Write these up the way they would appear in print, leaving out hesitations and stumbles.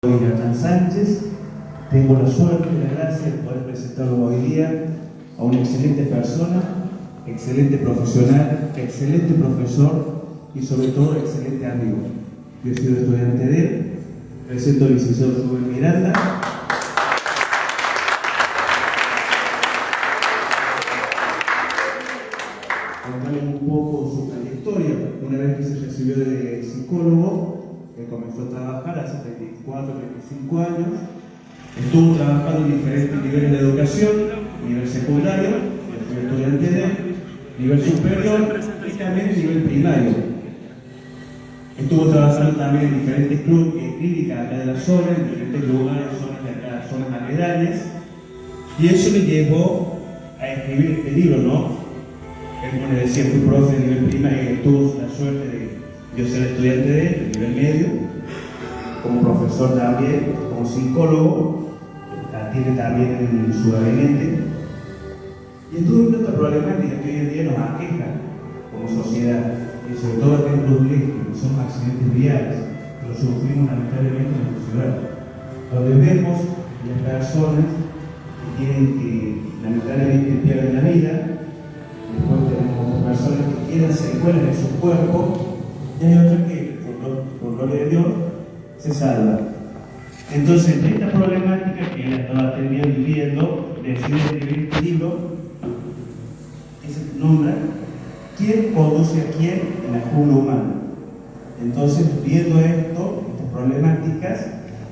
Soy Hernán Sánchez, tengo la suerte y la gracia de poder presentarlo hoy día a una excelente persona, excelente profesional, excelente profesor y sobre todo excelente amigo. Yo he sido estudiante de él, presento al licenciado Rubén Miranda. Contarles un poco su trayectoria. Una vez que se recibió de psicólogo, comenzó a trabajar hace 24, 25 años. Estuvo trabajando en diferentes niveles de educación, nivel secundario, yo fui estudiante de nivel superior y también nivel primario. Estuvo trabajando también en diferentes clínicas acá de la zona, en diferentes lugares, zonas de acá, zonas aledañas, y eso me llevó a escribir este libro, ¿no? Como les decía, fui profe de nivel primario, tuve la suerte de yo ser estudiante de nivel medio, como profesor también, como psicólogo, la tiene también en su gabinete. Y estuve viendo esta problemática que hoy en día nos aqueja como sociedad, y sobre todo acá en Cruz Leste, que son accidentes viales, que lo sufrimos lamentablemente en nuestra ciudad, donde vemos las personas que lamentablemente pierden la vida. Después tenemos otras personas que quedan secuelas en su cuerpo, y hay otras que, por gloria de Dios, se salvan. Entonces, esta problemática que él estaba viviendo, decide escribir este libro, que se nombra ¿Quién conduce a quién en la jungla humana? Entonces, viendo esto, estas problemáticas,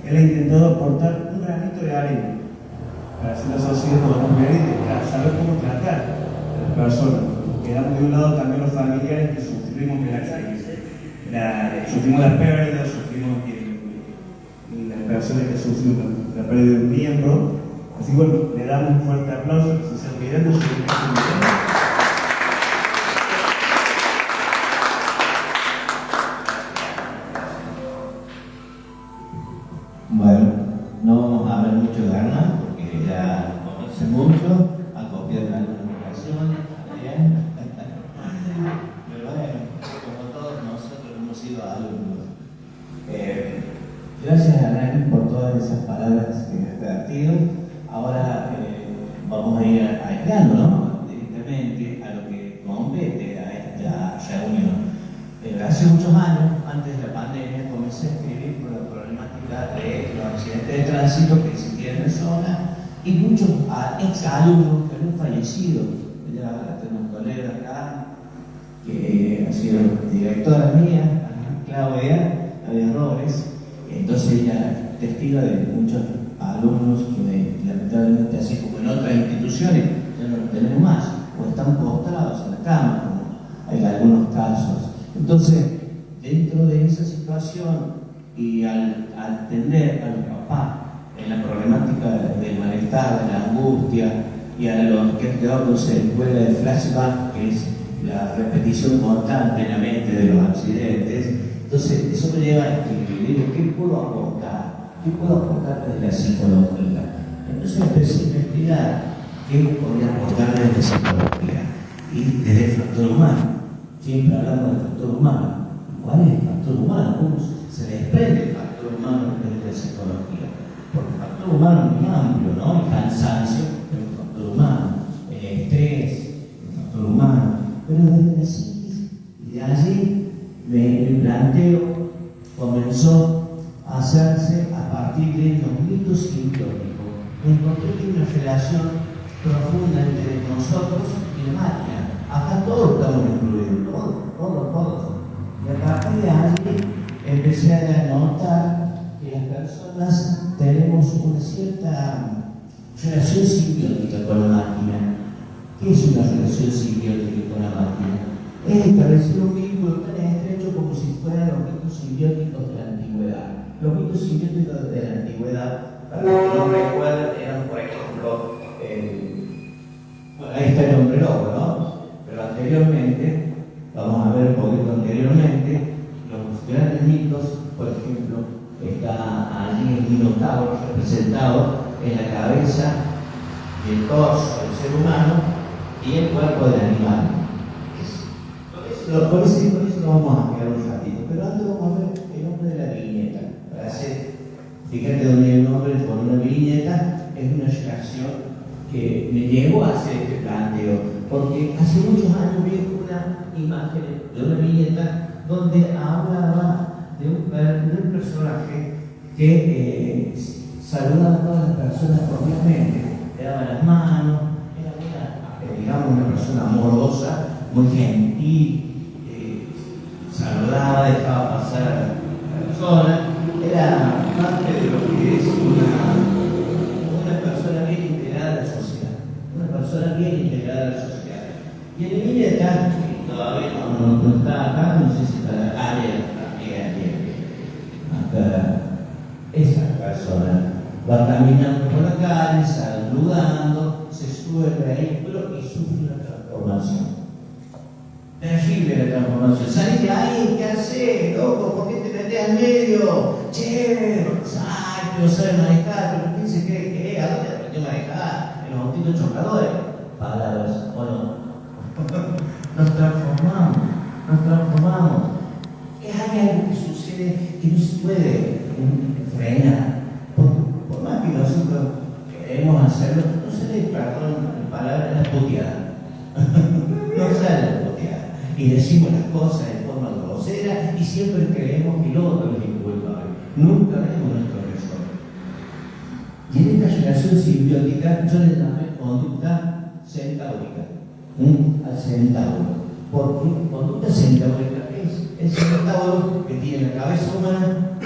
él ha intentado aportar un granito de arena para hacer la sociedad para saber cómo tratar a las personas. Quedamos de un lado también los familiares que sufrimos sufrimos la pérdida, sufrimos las personas que sufrimos la pérdida de un miembro. Así que bueno, le damos un fuerte aplauso, si se olvidan de su Bueno, no vamos a hablar mucho de Hernán, porque ya conoce mucho, ha copiado en algunas ocasiones, ¿bien? Pero bueno, como todos nosotros hemos sido alumnos. Gracias a Hernán por todas esas palabras que me has vertido. Ahora vamos a ir aislando, ¿no? Directamente a lo que compete a esta reunión. Hace muchos años, antes de la pandemia, comencé a escribir por la problemática de los accidentes de tránsito que existían en la zona y muchos ex-alumnos que han fallecido. Ya tenemos un colega acá que ha sido directora mía, Claudia Robles, entonces ella es testigo de muchos alumnos que lamentablemente, así como en otras instituciones, ya no los tenemos más, o están postrados en la cama, como hay algunos casos. Entonces, dentro de esa situación y al atender a los papás en la problemática del malestar, de la angustia y a los que han quedado con secuela de flashback, que es la repetición constante en la mente de los accidentes, entonces eso me lleva a escribir, digo, ¿qué puedo aportar? ¿Qué puedo aportar desde la psicología? Entonces empecé a investigar qué podía aportar desde la psicología y desde el factor humano. Siempre hablando del factor humano. ¿Cuál es el factor humano? ¿Cómo se desprende el factor humano desde la psicología? Porque el factor humano es muy amplio, ¿no? El cansancio es un factor humano, el estrés es un factor humano, pero desde la psiquis, y de allí el planteo comenzó a hacerse a partir de los mitos simbióticos. Encontré que hay una relación profunda entre nosotros y la máquina. Acá todos estamos incluidos, todos. Y a partir de allí empecé a notar que las personas tenemos una cierta relación simbiótica con la máquina. ¿Qué es una relación simbiótica con la máquina? Es establecer un vínculo tan estrecho como si fueran los mitos simbióticos de la antigüedad. Los mitos simbióticos de la antigüedad, para los que no recuerdan, eran, por ejemplo, bueno, ahí está el hombre lobo, ¿no? Pero anteriormente, vamos a ver un poquito anteriormente, los grandes mitos, por ejemplo, está allí el minotauro representado en la cabeza y el torso del ser humano y el cuerpo del animal. Por eso lo vamos a quedar un ratito, pero antes vamos a ver el nombre de la viñeta, para hacer Fíjate donde hay un hombre con una viñeta, es una relación que me llevó a hacer este planteo, porque hace muchos años vi una imagen de una viñeta donde hablaba de un personaje que saludaba a todas las personas cordialmente, le daba las manos, era digamos una persona amorosa, muy gentil, saludaba, dejaba pasar a la persona, era parte de lo que es una persona bien integrada a la sociedad, una persona bien integrada a la sociedad. Y en mi viñeta, que todavía no está acá, no sé si está acá, esa persona va caminando por la calle, saludando, se sube el vehículo y sufre una transformación. Terrible la transformación. Salí de ahí, ¿qué haces, loco? ¿Por qué te metes al medio? Che, no sabes manejar, pero ¿quién se cree que es? ¿A dónde aprendió a manejar? En los autitos chocadores. Palabras, ¿o no? Nos transformamos. Hay algo que sucede que no se puede frenar. Por más que nosotros queremos hacerlo, no sale, perdón, la palabra es puteada. No sale la puteada. Y decimos las cosas de forma grosera y siempre creemos que el otro es el culpable. Nunca vemos nuestro error. Y en esta relación simbiótica yo le llamé conducta centaúrica. Al centauro. Porque conducta centaúrica es el centauro que tiene la cabeza humana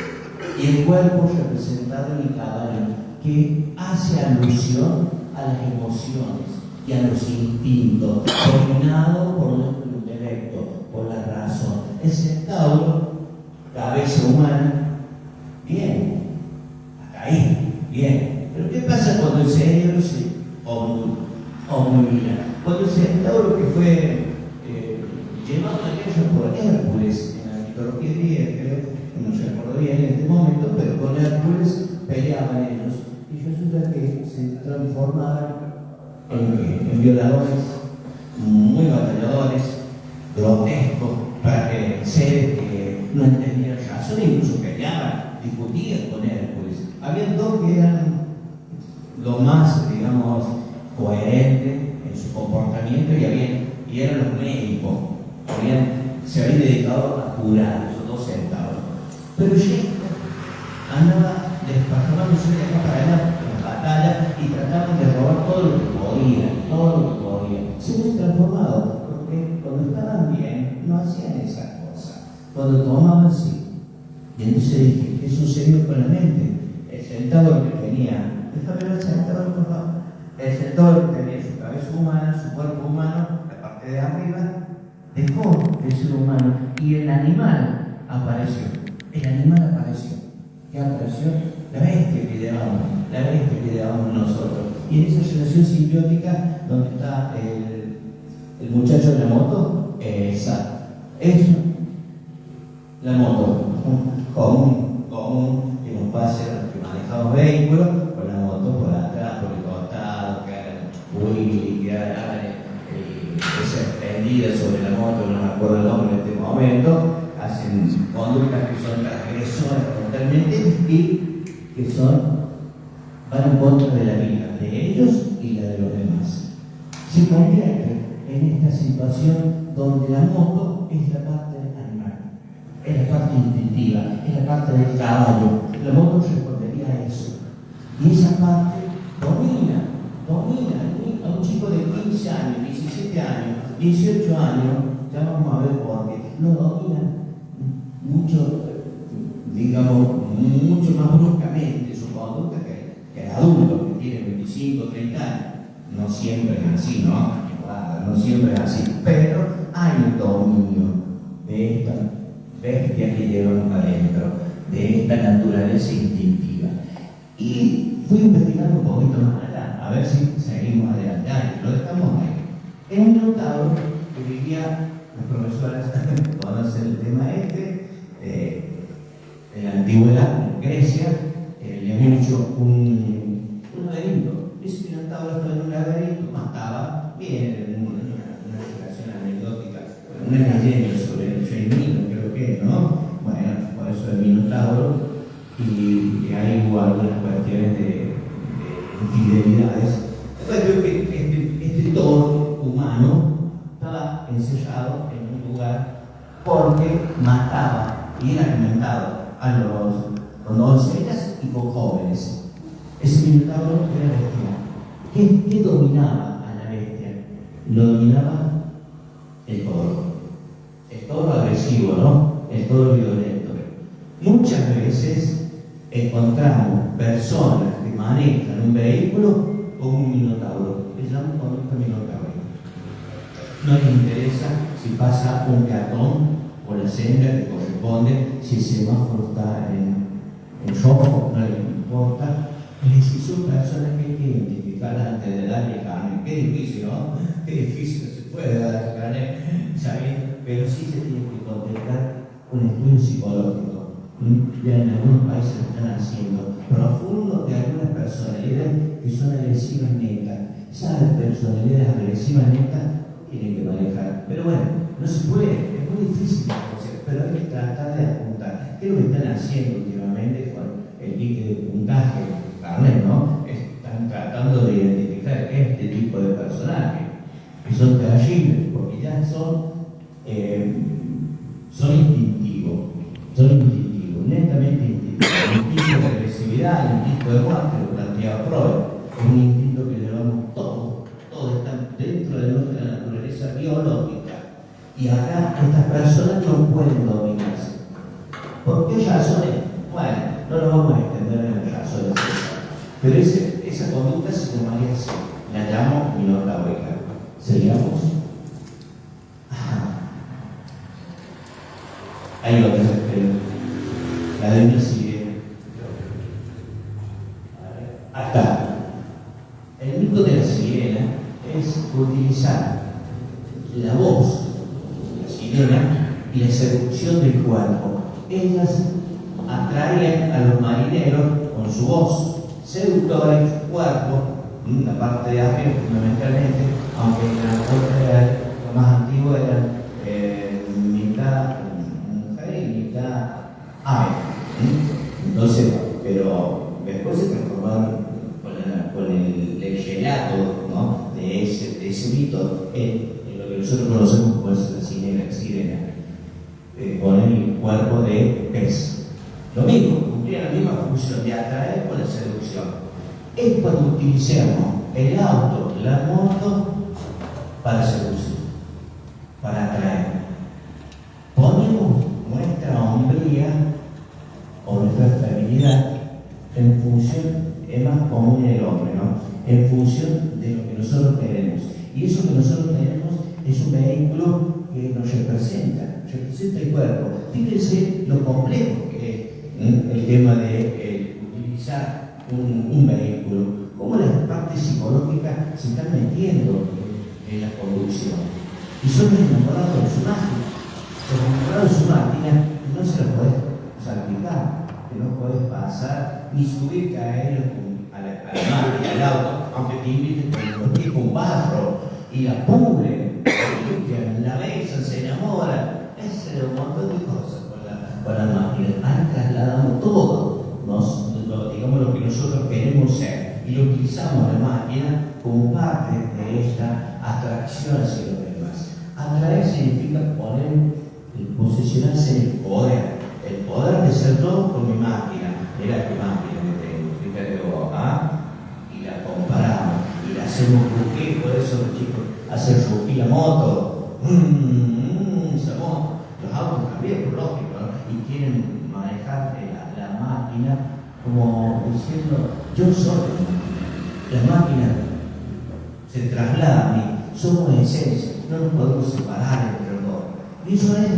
y el cuerpo representado en el caballo, que hace alusión a las emociones y a los instintos, dominado por nuestro intelecto, por la razón. El centauro, cabeza humana, bien, hasta ahí, bien. Pero ¿qué pasa cuando el cerebro se obnubila? Cuando el centauro que fue llevado a aquello por Hércules en la mitología griega, creo, no se acuerdo bien en este momento, pero con Hércules peleaban ellos. Y resulta que se transformaban en violadores, muy batalladores, grotescos, seres que no entendían razón, incluso peleaban, discutían con Hércules. Habían dos que eran lo más, digamos, coherentes en su comportamiento y eran los médicos. Se habían dedicado a curar esos dos centavos. Pero Shakespeare andaba desparramándose de acá para allá en las batallas y trataban de robar todo lo que podían. Se muy transformado, porque cuando estaban bien no hacían esas cosas. Cuando tomaban, sí. Y entonces dije, ¿qué sucedió con la mente? El centauro que tenía, déjame ver el centauro, por favor. El centauro que tenía su cabeza humana, su cuerpo humano, la parte de arriba, dejó de ser humano y el animal apareció. ¿Qué apareció? La bestia que llevamos nosotros. Y en esa relación simbiótica, donde está el muchacho de la moto, esa es la moto común que nos pasa a los que manejamos vehículos, con la moto por atrás, por el costado, que hagan Willy, que hagan esa extendida sobre la moto, no me acuerdo el nombre en este momento, hacen conductas que son transgresoras totalmente y que van en contra de la vida de ellos y la de los demás. Se convierte en esta situación donde la moto es la parte animal, es la parte instintiva, es la parte del caballo. La moto respondería a eso. Y esa parte domina a un chico de 15 años, 17 años, 18 años, ya vamos a ver por qué, lo domina mucho, digamos, mucho más bruscamente su conducta que el adulto que tiene 25, 30 años. No siempre es así, no siempre es así, pero hay un dominio de esta bestia que llevan adentro, de esta naturaleza instintiva. Y fui investigando un poquito más allá, a ver si seguimos adelante. Lo dejamos ahí. En un minotauro que vivía, las profesoras conocen el tema en la antigüedad, en Grecia, le habían hecho un laberinto. Ese minotauro estaba en un laberinto, mataba, bien, en una relación anecdótica, una leyenda sobre el femenino, creo que, ¿no? Bueno, por eso el minotauro, y ahí hubo algunas cuestiones de infidelidades. Creo que este todo humano estaba encerrado en un lugar porque mataba y era alimentado con doncellas y con jóvenes. Ese minotauro era bestial. ¿Qué dominaba a la bestia? Lo dominaba el toro. El toro agresivo, ¿no? El toro violento. Muchas veces encontramos personas que manejan un vehículo con un minotauro. Le llaman conducta minotauro. No les interesa si pasa un peatón o la senda que corresponde, si el semáforo está en rojo, no les importa. Es decir, son personas que hay que identificar antes de darle carne. Qué difícil, ¿no? Qué difícil, no se puede dar carne, ¿saben? Pero sí se tiene que contemplar un estudio psicológico. Ya en algunos países lo están haciendo, profundo de algunas personalidades que son agresivas netas. Esas personalidades agresivas netas tienen que manejar. Pero bueno, no se puede, es muy difícil de hacer, pero hay que tratar de apuntar. ¿Qué es lo que están haciendo últimamente con el ticket de puntaje, carnet, ¿no? Están tratando de identificar este tipo de personajes, que son terribles, porque ya son instintivos, netamente instintivos. Un instinto de agresividad, un instinto de muerte, lo planteaba Freud, es un instinto que llevamos todos están dentro de nuestra naturaleza biológica. Y acá estas personas no pueden dominarse. ¿Por qué razones? Bueno, no nos vamos a extender en las razones esas. Pero esa conducta se llamaría así. La llamo minotaurica. ¿Seríamos? Hay otra, la de una sirena. Acá. El mito de la sirena es utilizar la voz de la sirena y la seducción del cuerpo. Ellas atraían a los marineros con su voz seductora y su cuerpo, la parte de arriba fundamentalmente, aunque en la otra, lo más antiguo era mitad mujer y mitad ave. Entonces, pero después se transformaron con el relato, ¿no? de ese mito en lo que nosotros conocemos como es la sirena, con el cuerpo de pez. Lo mismo, cumplía la misma función de atraer con la seducción. Es cuando utilizamos el auto, la moto, para seducir, para atraer. Ponemos nuestra hombría o nuestra feminidad en función, es más común en el hombre, ¿no? En función de lo que nosotros tenemos. Y eso que nosotros tenemos es un vehículo que nos representa el cuerpo. Fíjense lo complejo que es el tema de utilizar un vehículo. Cómo las partes psicológicas se están metiendo en la conducción. Y son los enamorados de su máquina. Los enamorados de su máquina no se los podés salpicar, que no podés pasar ni subirte a ellos a la máquina, al auto, aunque te inviten con los pies con barro y la pudren, la besan, se enamoran. Es un montón de cosas con las máquinas. Ahí trasladamos todo, digamos lo que nosotros queremos ser, y lo utilizamos la máquina como parte de esta atracción hacia los demás. Atraer significa posicionarse en el poder de ser yo con mi máquina. Era tu máquina que tengo, fíjate vos, y la comparamos y la hacemos rugir. Por eso los chicos hacen rugir la moto, esa moto. Los autos también, por lógico, ¿no? Y quieren manejar la máquina como diciendo, yo soy la máquina, se traslada a mí, somos esencia, no nos podemos separar entre los dos. Y eso es,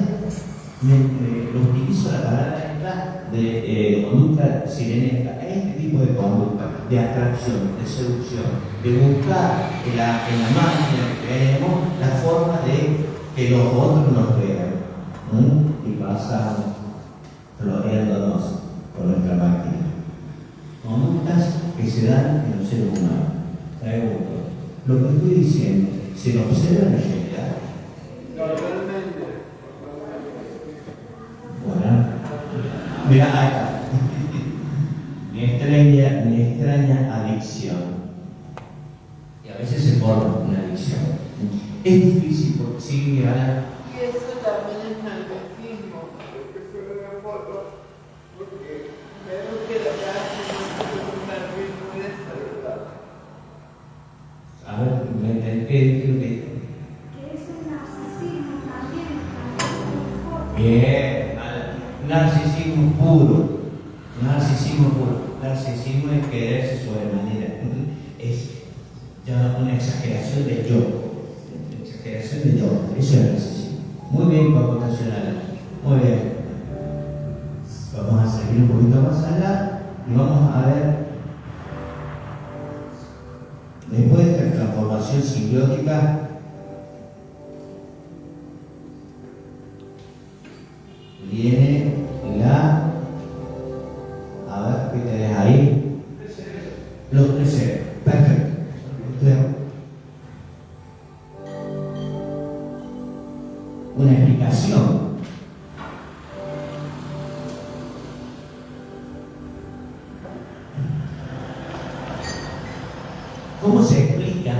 lo utilizo la palabra esta de conducta sirenesca, este tipo de conducta, de atracción, de seducción, de buscar en la máquina que tenemos la forma de que los otros nos vean. Y pasamos floreándonos con nuestra máquina. Conductas que se dan en los seres humanos. Pregunto, lo que estoy diciendo, ¿se lo observa en la realidad? Bueno, mira acá. Mi estrella extraña adicción. Y a veces se forma una adicción. Es difícil porque sí, ahora. Y eso también es narcisismo, porque se ve la foto, porque veo que la casa no es un jardín muy desarrollado. A ver, ¿qué? Que es un narcisismo también. Bien, narcisismo puro. Narcisismo puro. Narcisismo es quererse sobremanera. Es ya una exageración del yo. Exageración del yo. Eso es narcisismo. Muy bien, computacional. Muy bien. Vamos a seguir un poquito más allá y vamos a ver. Después de esta transformación simbiótica, viene la. A ver, ¿qué tenés ahí? Los 13. Perfecto. Una explicación. ¿Cómo se explica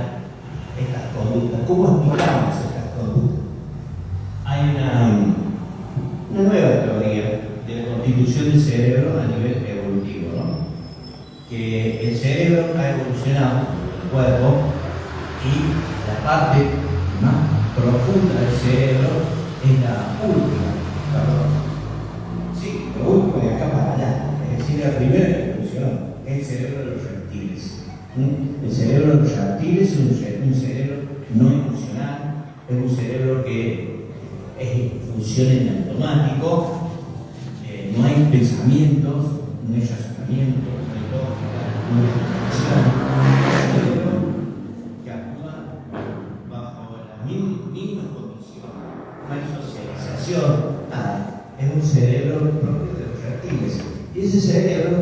estas conductas? ¿Cómo explicamos estas conductas? Hay una nueva teoría de la constitución del cerebro a nivel evolutivo, ¿no? Que el cerebro ha evolucionado, el cuerpo, y la parte más profunda del cerebro es la última, perdón. Sí, lo último de acá para allá. Es decir, la primera evolución es el cerebro de los reptiles. El cerebro de los reptiles es un cerebro no emocional, es un cerebro que funciona en automático, no hay pensamientos, no hay razonamiento, no hay lógica, no hay reflexión. Es un cerebro que actúa bajo las mínimas condiciones, no hay socialización, nada. Es un cerebro propio de los reptiles. Y ese cerebro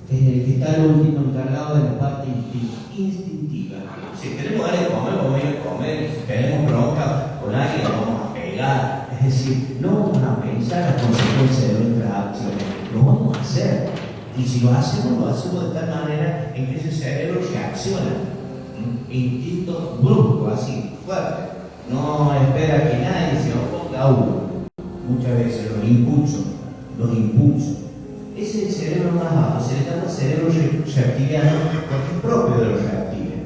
es el que está al último encargado de la parte instintiva. Si tenemos ganas de comer, vamos a ir a comer. Si tenemos bronca con alguien, vamos a pegar. Es decir, no vamos a pensar las consecuencias de nuestras acciones, lo vamos a hacer. Y si lo hacemos de tal manera en que ese cerebro reacciona. Instinto brusco, así, fuerte. No espera que nadie se oponga a uno. Muchas veces los impulsos. Ese es el cerebro más bajo, se le llama cerebro reptiliano porque es propio de los reptiles.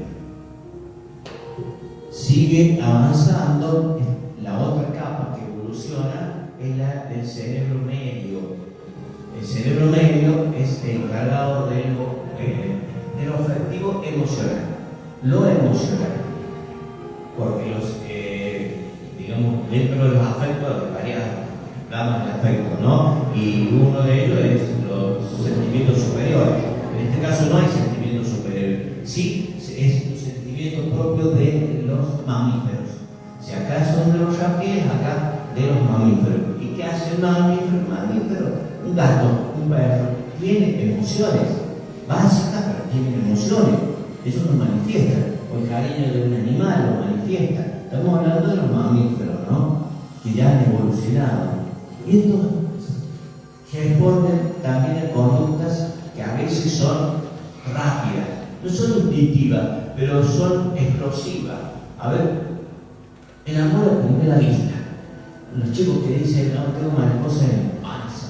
Sigue avanzando, la otra capa que evoluciona es la del cerebro medio. El cerebro medio es el encargado de lo afectivo emocional. Lo emocional. Porque digamos, dentro de los afectos hay varias gamas de afectos, ¿no? Y uno de ellos es los sentimientos superiores. En este caso no hay sentimientos superiores. Sí, es un sentimiento propio de los mamíferos. Si acá son de los reptiles, acá de los mamíferos. ¿Y qué hace un mamífero? Un gato, un perro, tiene emociones básicas, pero tiene emociones. Eso lo manifiesta. O el cariño de un animal lo manifiesta. Estamos hablando de los mamíferos, ¿no? Que ya han evolucionado. Y estos responden también a conductas que a veces son rápidas. No son instintivas, pero son explosivas. A ver, el amor a primera vista. Los chicos que dicen, no, tengo mariposa en la panza.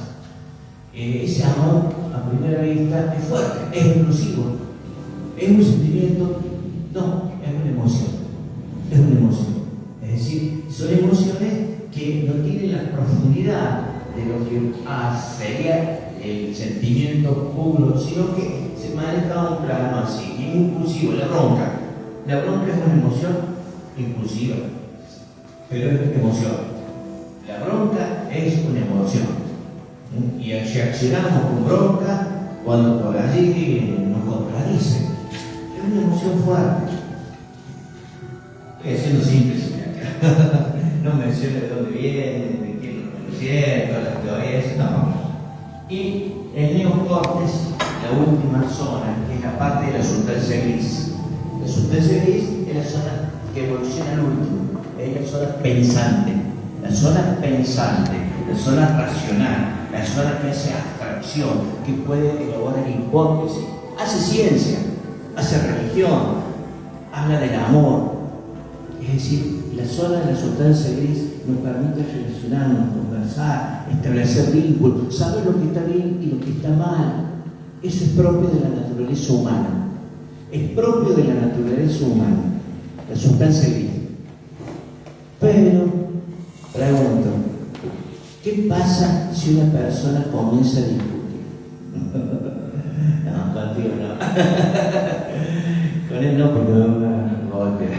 Ese amor a primera vista es fuerte, es explosivo. Es un sentimiento, no, es una emoción. Es una emoción. Es decir, son emociones que no tienen la profundidad de lo que sería el sentimiento puro, sino que se maneja un plano así, y es impulsivo. La bronca es una emoción impulsiva, pero es emoción. La bronca es una emoción, y reaccionamos con bronca cuando por allí nos contradicen. Es una emoción fuerte. Estoy haciendo síntesis acá. No menciono de dónde viene, de quién lo cierto, las teorías, no. Y el neocortes, la última zona, que es la parte de la sustancia gris. La sustancia gris es la zona que evoluciona al último, es la zona pensante, la zona racional, la zona que hace abstracción, que puede elaborar hipótesis, hace ciencia, hace religión, habla del amor. Es decir, la zona de la sustancia gris nos permite relacionarnos, conversar, establecer vínculos, saber lo que está bien y lo que está mal. Eso es propio de la naturaleza humana. Es propio de la naturaleza humana, la sustancia gris. Pero, pregunto, ¿qué pasa si una persona comienza a discutir? No, contigo no. Con él no, porque me va a golpear.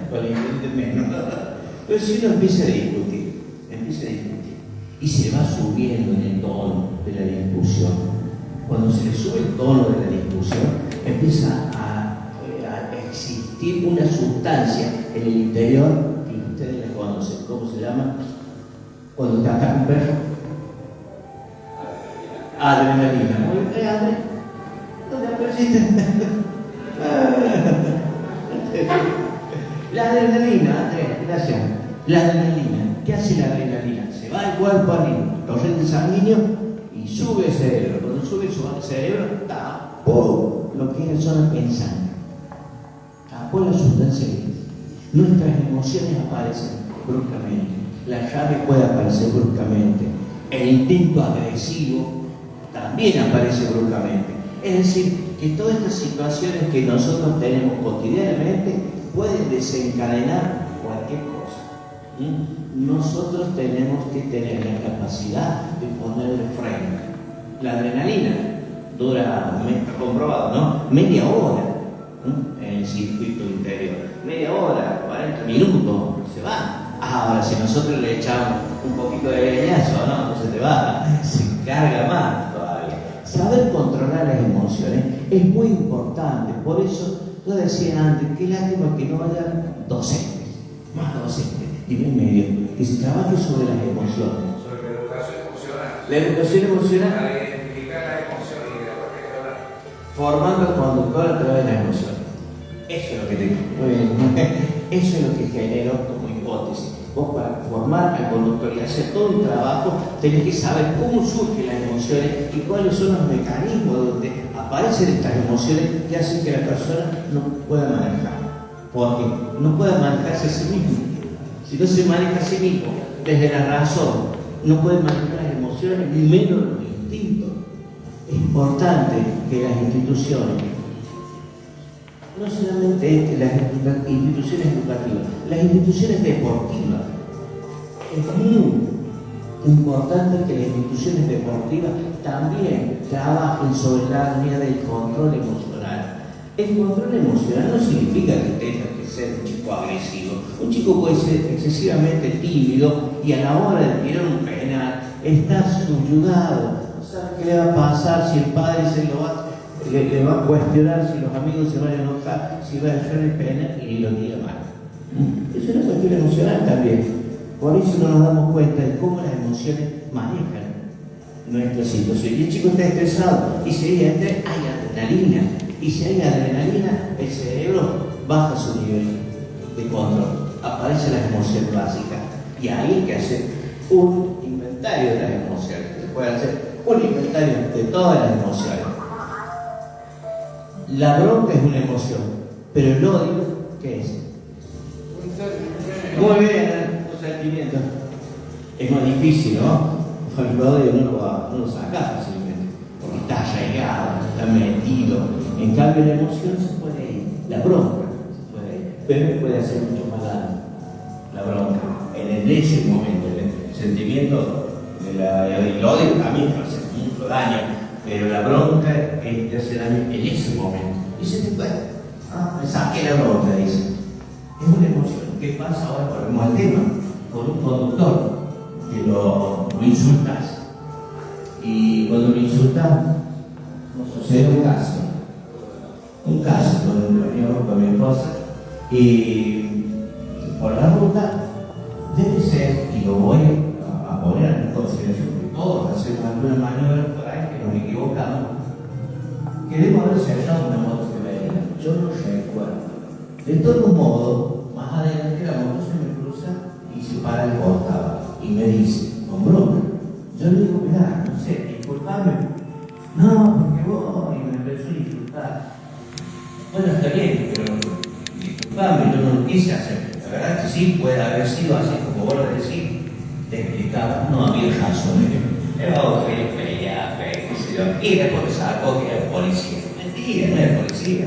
Con el gente menos. Pero si uno empieza a discutir, y se va subiendo en el tono de la discusión, cuando se le sube el tono de la discusión, empieza a existir una sustancia en el interior, que ustedes la conocen, ¿cómo se llama? Cuando te ataca un perro. Adrenalina. ¿Dónde apareciste? La adrenalina, Andrés, gracias. La adrenalina. ¿Qué hace la adrenalina? Se va al cuerpo arriba, torrente sanguíneo y sube el cerebro. Cuando sube el cerebro, tapó lo que es la zona pensante. Tapó la sustancia gris. Nuestras emociones aparecen bruscamente. La llave puede aparecer bruscamente. El instinto agresivo también aparece bruscamente. Es decir, que todas estas situaciones que nosotros tenemos cotidianamente pueden desencadenar cualquier cosa. Nosotros tenemos que tener la capacidad de ponerle freno. La adrenalina dura, está comprobado, ¿no? Media hora en el circuito interior. Media hora, 40 minutos, se va. Ahora, si nosotros le echamos un poquito de leñazo, no se te va, se carga más todavía. Saber controlar las emociones es muy importante. Por eso yo decía antes, qué lástima que no haya docentes, más docentes, nivel medio, que se trabaje sobre las emociones. Sobre la educación emocional. La educación emocional. Para identificar las emociones y después que hablar. Formando al conductor a través de las emociones. Eso es lo que eso es lo que generó como hipótesis. Vos para formar al conductor y hacer todo un trabajo tenés que saber cómo surgen las emociones y cuáles son los mecanismos donde aparecen estas emociones que hacen que la persona no pueda manejar. Porque no puede manejarse a sí mismo. Si no se maneja a sí mismo desde la razón, no puede manejar las emociones ni menos los instintos. Es importante que las instituciones, no solamente las instituciones educativas, las instituciones deportivas, es muy importante que las instituciones deportivas también trabajen sobre la línea del control emocional. El control emocional no significa que tenga que ser un chico agresivo. Un chico puede ser excesivamente tímido y a la hora de tirar un penal está subyugado. No sabe qué le va a pasar, si el padre le va a cuestionar, si los amigos se van a enojar, si va a dejar el penal y ni lo tira mal. Es una cuestión emocional también. Por eso no nos damos cuenta de cómo las emociones manejan nuestra situación. Y el chico está estresado y si hay adrenalina. Y si hay adrenalina, el cerebro baja su nivel de control. Aparecen las emociones básicas. Y ahí hay que hacer un inventario de las emociones. Se puede hacer un inventario de todas las emociones. La bronca es una emoción, pero el odio, ¿qué es? Muy bien, un sentimiento. Es más difícil, ¿no? El odio no lo saca fácilmente, porque está arraigado, está metido. En cambio, la emoción se puede ir, la bronca se puede ir, pero puede hacer mucho más daño. La bronca, en ese momento, el sentimiento del odio también hace mucho daño, pero la bronca te hace daño en ese momento. Y se te puede, me saqué la bronca, dice. Es una emoción. ¿Qué pasa ahora? Volvemos al tema, con un conductor que lo insultas. Y cuando lo insultas, nos sucede un caso con mi esposa, y por la ruta debe ser, y lo voy a poner en consideración, porque todos hacemos alguna maniobra por ahí que nos equivocamos, que debemos haber cerrado una moto que venía. Yo no recuerdo. De todo modo, más adelante la moto se me cruza y se para al costado y me dice, con bronca. Yo le digo, mirá, no sé, disculpame. No, porque vos, y me empezó a insultar. Bueno, está bien, pero disculpame, yo no lo quise hacer. La verdad que sí, puede haber sido así como vos lo decís. Te explicaba, no había razón. Era otro que feria, qué sé yo. Y después sacó que era policía. Mentira, no era policía.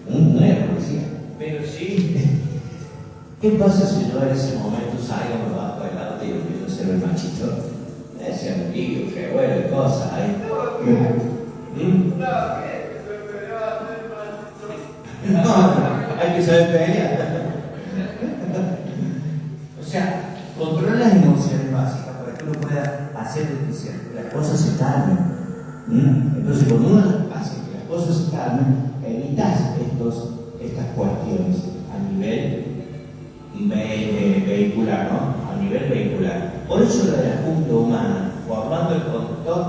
No era policía. Pero sí. ¿Qué pasa si yo en ese momento salgo, me bajo del auto y empiezo a ser el machito? Ese amigo, qué buena cosa ahí. No, hay que saber pelear. O sea, controlar las emociones básicas para que uno pueda hacer que las cosas se calmen. Entonces, cuando uno hace que las cosas se calmen, evitas estas cuestiones a nivel vehicular, ¿no? A nivel vehicular. Por eso lo de la jungla humana, formando el conductor,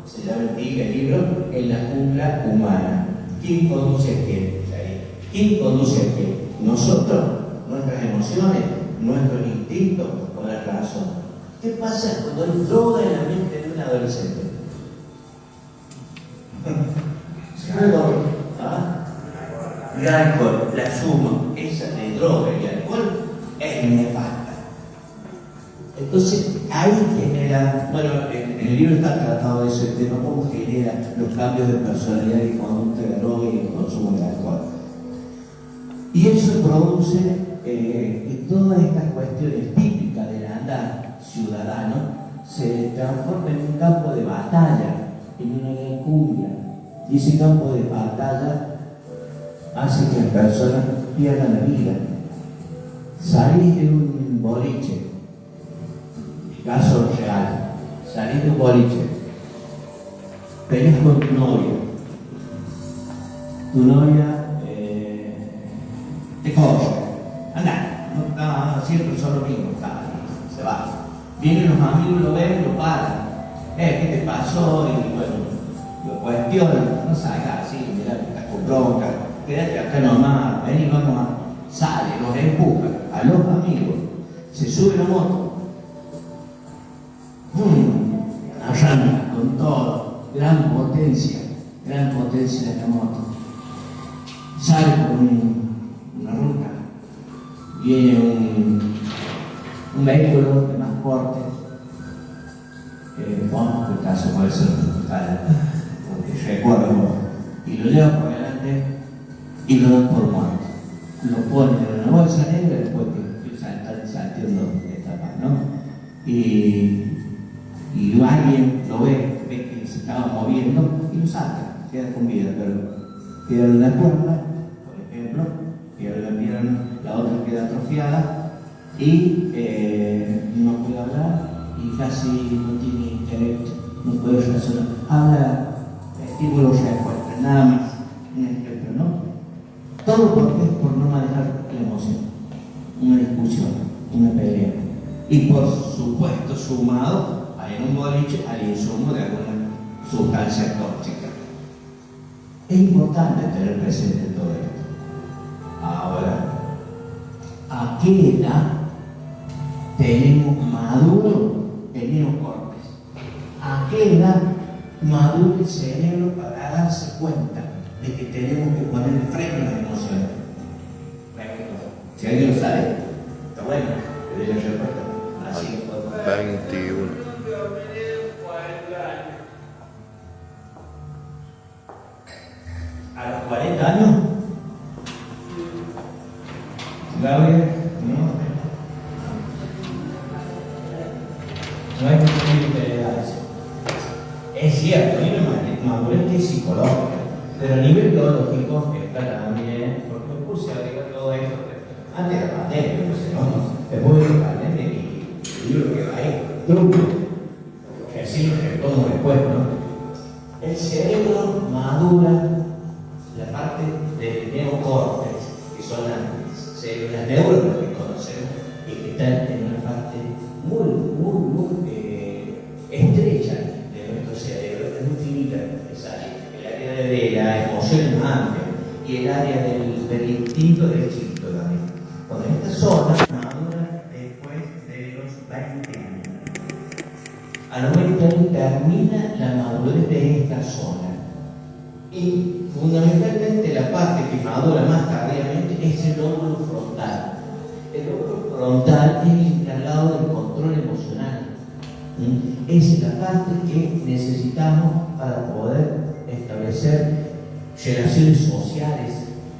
se llama el libro, en la jungla humana. ¿Quién conduce a quién? ¿Quién conduce a quién? Nosotros, nuestras emociones, nuestros instintos o la razón. ¿Qué pasa cuando hay droga en la mente de un adolescente? El alcohol, la suma esa de droga y alcohol es nefasta. Entonces, ahí genera, bueno, en el libro está tratado de ese tema, cómo genera los cambios de personalidad y conducta de droga y el consumo de alcohol. Y eso produce que todas estas cuestiones típicas del andar ciudadano se transformen en un campo de batalla, en una gran cumbia. Y ese campo de batalla hace que las personas pierdan la vida. Salís de un boliche, caso real, salís de un boliche, peleas con tu novia te coge, anda, no, siempre son lo mismo, se va. Vienen los amigos, lo ven, lo paran. ¿Qué te pasó? Y bueno, lo cuestionan, no salgas así, mira, estás con bronca, quédate acá nomás, ven y vamos a. Sale, los empuja a los amigos, se sube la moto, arranca con todo, gran potencia de la moto. Sale con una ruta, viene un vehículo de más porte, bueno, en el caso puede ser porque recuerdo, y lo lleva por delante y lo da por muerto. Lo pone en una bolsa negra después que salteando etapas, ¿no? Y alguien lo ve que se estaba moviendo y lo saca, queda con vida, pero queda en una pierna, por ejemplo, queda la pierna, la otra queda atrofiada y no puede hablar y casi no tiene intelecto, no puede razonar. Habla estímulos respuestas, nada más, un ejemplo, ¿no? Todo porque es por no manejar la emoción, una discusión, una pelea. Y por supuesto sumado en un boliche al insumo de alguna sustancia tóxica. Es importante tener presente todo esto. Ahora, ¿a qué edad tenemos maduro el neocortes? ¿A qué edad madura el cerebro para darse cuenta de que tenemos que poner freno a las emociones? Si alguien lo sabe, está bueno, le doy la respuesta. Así 21. ¿A los 40 años? Gabriel, no hay mucho límite de edades. Es cierto, hay una madurez psicológica, pero a nivel biológico está también, porque me puse a agregar todo esto antes de la pandemia, no sé, ¿no? Después de la pandemia y el libro que va ahí, truco, que así lo retomo después, ¿no? El cerebro madura la parte del neocórtex, que son las neuronas que conocemos y que están en una parte muy estrecha de nuestro cerebro, es muy finita esa área. El área de la emoción es más amplia y el área del instinto del instinto también. Cuando esta zona madura después de los 20 años. A los 20 años termina la madurez de esta zona. Y Fundamentalmente la parte que madura más tardíamente es el lóbulo frontal. El lóbulo frontal es el encargado del control emocional. Es la parte que necesitamos para poder establecer relaciones sociales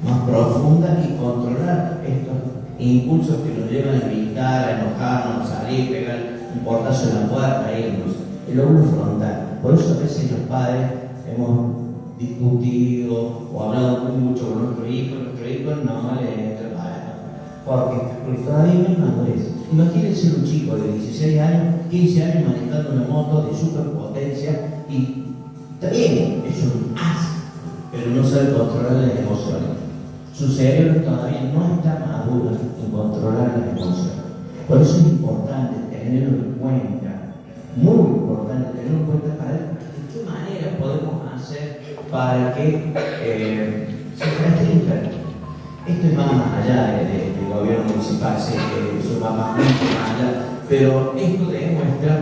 más profundas y controlar estos impulsos que nos llevan a evitar, a enojarnos, a salir, pegar un portazo en la puerta, a irnos. El lóbulo frontal. Por eso a veces los padres hemos discutido o hablado mucho con nuestro hijo no le entra para. Porque todavía no hay madurez. Imagínense un chico de 16 años, 15 años manejando una moto de superpotencia y está bien, es un as, pero no sabe controlar las emociones. Su cerebro todavía no está maduro en controlar las emociones. Por eso es importante tenerlo en cuenta, muy importante tenerlo en cuenta para ver de qué manera podemos hacer para que se caracterice. Esto es más allá del gobierno municipal, sé que eso va más allá, pero esto demuestra,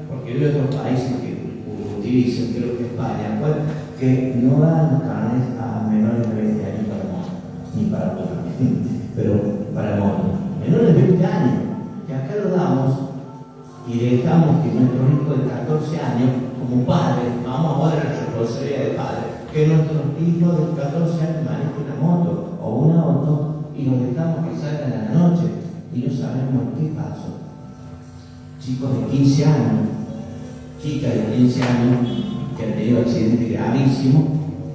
porque hay otros países que utilizan, creo que España, pues, que no dan carnes a menores de 20 años para moto, ni para moto, pero para moto. Menores de 20 años, que acá lo damos y dejamos que nuestros hijos de 14 años, como padres, vamos a ver la responsabilidad de padres, que nuestros hijos de 14 años manejen una moto o un auto y nos dejamos que salgan a la noche y no sabemos qué pasó. Chicos de 15 años, chicas de 15 años que han tenido accidentes gravísimos,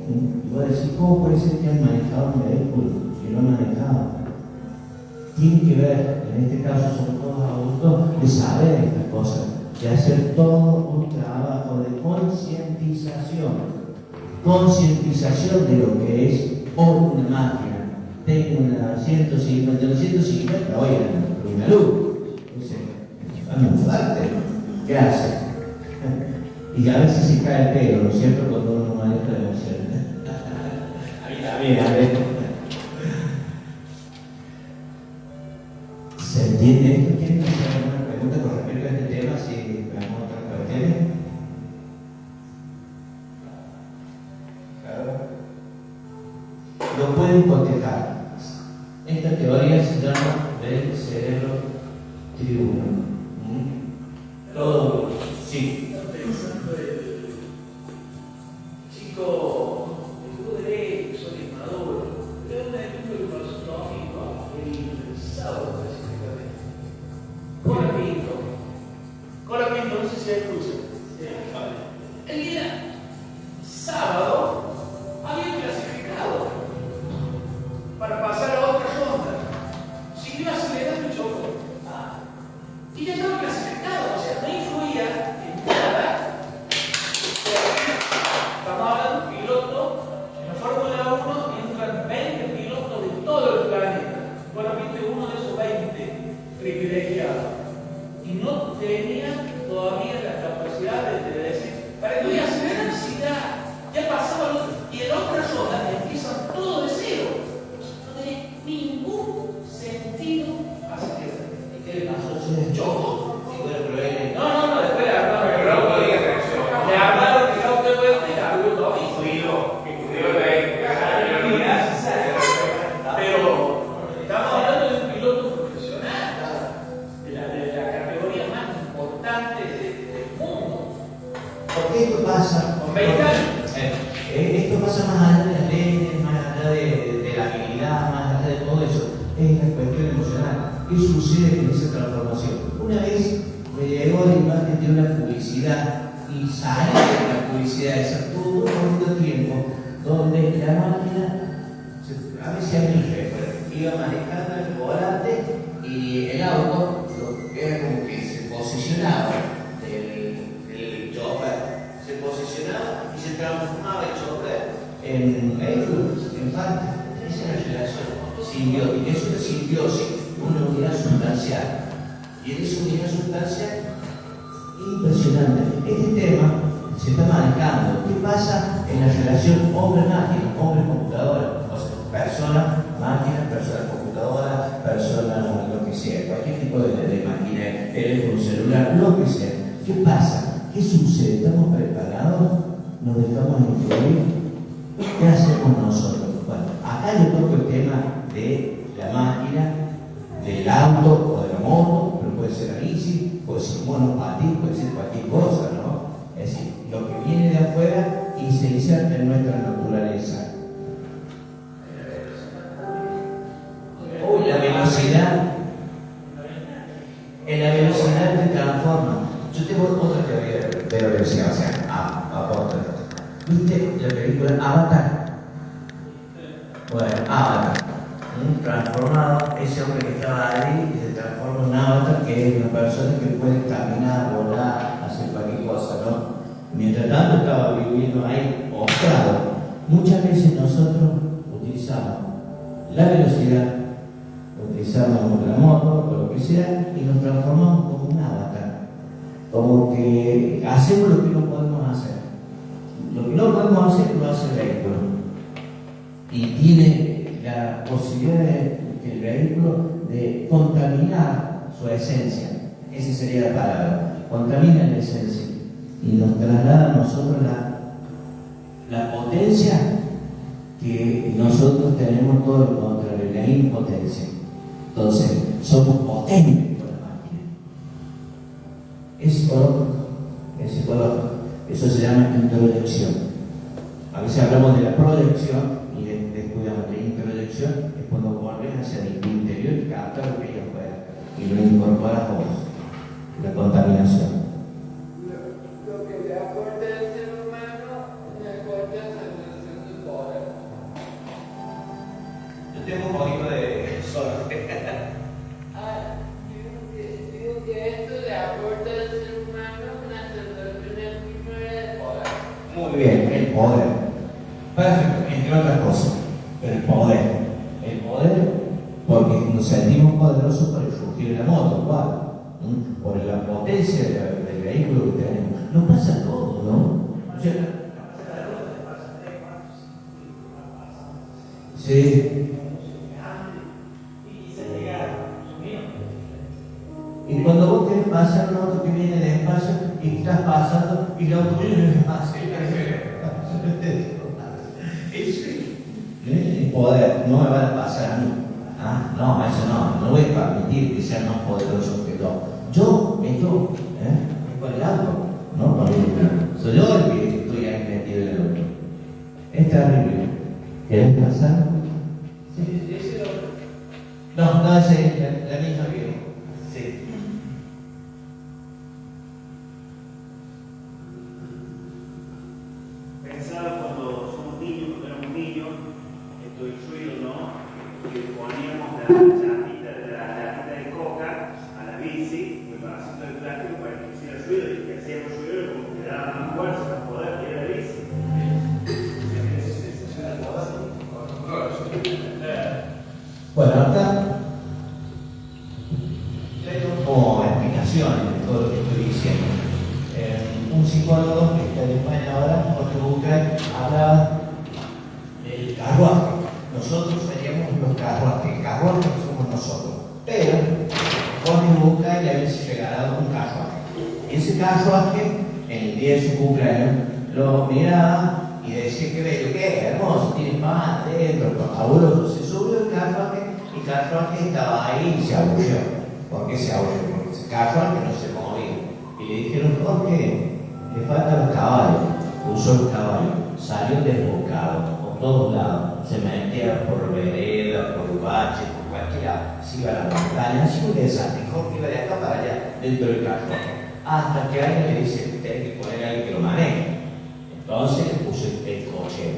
y voy a decir, ¿cómo puede ser que han manejado un vehículo que no han manejado? Tiene que ver, en este caso son todos adultos, de saber estas cosas, de hacer todo un trabajo de concientización de lo que es hoy una máquina. Tengo una 150, hoy en una luz. Es muy fuerte. ¿Qué hace? Y a veces se cae el pelo, ¿no es cierto? Cuando uno maneja la emoción. A mí también, a ver. ¿Se entiende esto? ¿Quieren hacer alguna pregunta con respecto a este tema? Si veamos otras cuestiones. Lo pueden cotejar. Esta teoría se llama del cerebro tribuno. Todo, sí. Chico, el derecho, el inmaduro, pero un ejemplo que pasó domingo, el sábado específicamente. Colapinto, no sé si hay cruce. El día sábado había clasificado para pasar a otra ronda. Siguió acelerando y chocó. Y ya estaba clasificado, o sea, no influía en nada. Estamos hablando de un piloto, en la Fórmula 1 entran 20 pilotos de todo el planeta. Solamente uno de esos 20 privilegiados. Y no tenía todavía la capacidad de decir, ¿para qué voy a acelerar si ya pasaba los... Y en otra ronda empiezan todo de cero. No tiene ningún sentido acelerar. ¿Y qué le pasó? ¿Chocó? Sí, bueno, pero él... No, después le armaron el auto de reacción. Le armaron el auto de vuelta y le abrió todo. Pero estamos hablando de un piloto profesional, de la categoría más importante del mundo. Porque esto pasa... Con 20 años. Esto pasa más allá de las leyes, más allá de la habilidad, más allá de todo eso. Es la cuestión emocional. ¿Qué sucede con esa transformación? Una vez me llegó la imagen de una publicidad y sale de la publicidad esa todo poquito tiempo, donde la máquina, a veces a mi jefe, iba manejando el volante y el auto era como que se posicionaba del chofer, se posicionaba y se transformaba el chofer en vehículo, en parte. Esa es la relación simbiótica, es una simbiosis, una unidad sustancial. Y en esa unidad sustancial, impresionante. Este tema se está manejando. ¿Qué pasa en la relación hombre-máquina, hombre-computadora? O sea, persona-máquina, persona-computadora, persona, lo que sea, cualquier tipo de máquina, teléfono celular, lo que sea. ¿Qué pasa? ¿Qué sucede? ¿Estamos preparados? ¿Nos dejamos influir? ¿Qué hacemos? somos nosotros. Bueno, acá yo toco el tema de la máquina, del auto o de la moto, pero puede ser la bici, puede ser un monopatín, puede ser cualquier cosa, ¿no? Es decir, lo que viene de afuera y se inserta en nuestra naturaleza. La velocidad. En la velocidad te transforma. Yo tengo otra teoría de la velocidad, o sea, aporta. ¿Viste la película Avatar? Bueno, Avatar. Transformado, ese hombre que estaba ahí se transforma en un avatar, que es una persona que puede caminar, volar, hacer cualquier cosa, ¿no? Mientras tanto estaba viviendo ahí postrado. Muchas veces nosotros utilizamos la velocidad, utilizamos la moto o lo que sea y nos transformamos como un avatar. Como que hacemos lo que no podemos hacer. Lo que no podemos hacer lo hace el vehículo. Y tiene la posibilidad de que el vehículo de contaminar su esencia. Esa sería la palabra. Contamina la esencia. Y nos traslada a nosotros la potencia que nosotros tenemos todo lo contrario, la impotencia. Entonces, somos potentes con la máquina. Es psicológico. Eso se llama introyección. A veces hablamos de la proyección y descuidamos la introyección, es cuando volvés hacia el interior y captas lo que hay afuera y lo incorporas a vos. La contaminación. Lo que le aporta al ser humano, le aporta a la sensación de poder. Yo tengo un poquito de sol. Digo que esto le aporta al ser humano una sensación efímera de poder. Muy bien, el poder. Perfecto, entre otras cosas. Pero el poder. El poder, porque nos sentimos poderosos por el surgir de la moto, igual. Por la potencia del vehículo que tenemos. No pasa todo, ¿no? O sea, sí. Y cuando vos querés pasar un auto que viene despacio y estás pasando y el auto viene despacio, el poder no me van a pasar a mí. Ah, no, eso no voy a permitir que sean más poderosos que yo. Yo, es con el auto, no con el. Soy yo el que estoy ahí metido en el auto. Es terrible. ¿Querés pasar? Sí. No, ese es la misma que. Sí. Pensaba cuando somos niños, cuando éramos niños, esto del ruido, ¿no? Que poníamos la latita de coca a la bici, el pedacito de plástico para que hiciera ruido y que hacíamos ruido como que daba más fuerza, más poder que era la bici. Bueno, acá tengo como explicaciones de todo lo que estoy diciendo. Un psicólogo que está en España ahora, Jorge Bucay, hablaba del carruaje. Nosotros seríamos los carruajes. El carruaje somos nosotros. Pero Jorge Bucay le había regalado un carruaje. Y ese carruaje, en el día de su cumpleaños, lo miraba y decía que bello, qué hermoso, tiene pan adentro, fabuloso. Se subió el carruaje y el carruaje estaba ahí y se aburrió. ¿Por qué se aburrió? Porque ese carruaje no se movía. Y le dijeron, Jorge, le faltan los caballos. Usó el caballo, salió desbocado por todos lados, se metía por veredas, por baches, por cualquier lado, se iba a la montaña, así un desastre. Jorge iba de acá para allá, dentro del carruaje. Hasta que alguien le dice, tenés que poner a alguien que lo maneje. Entonces le puso el cochero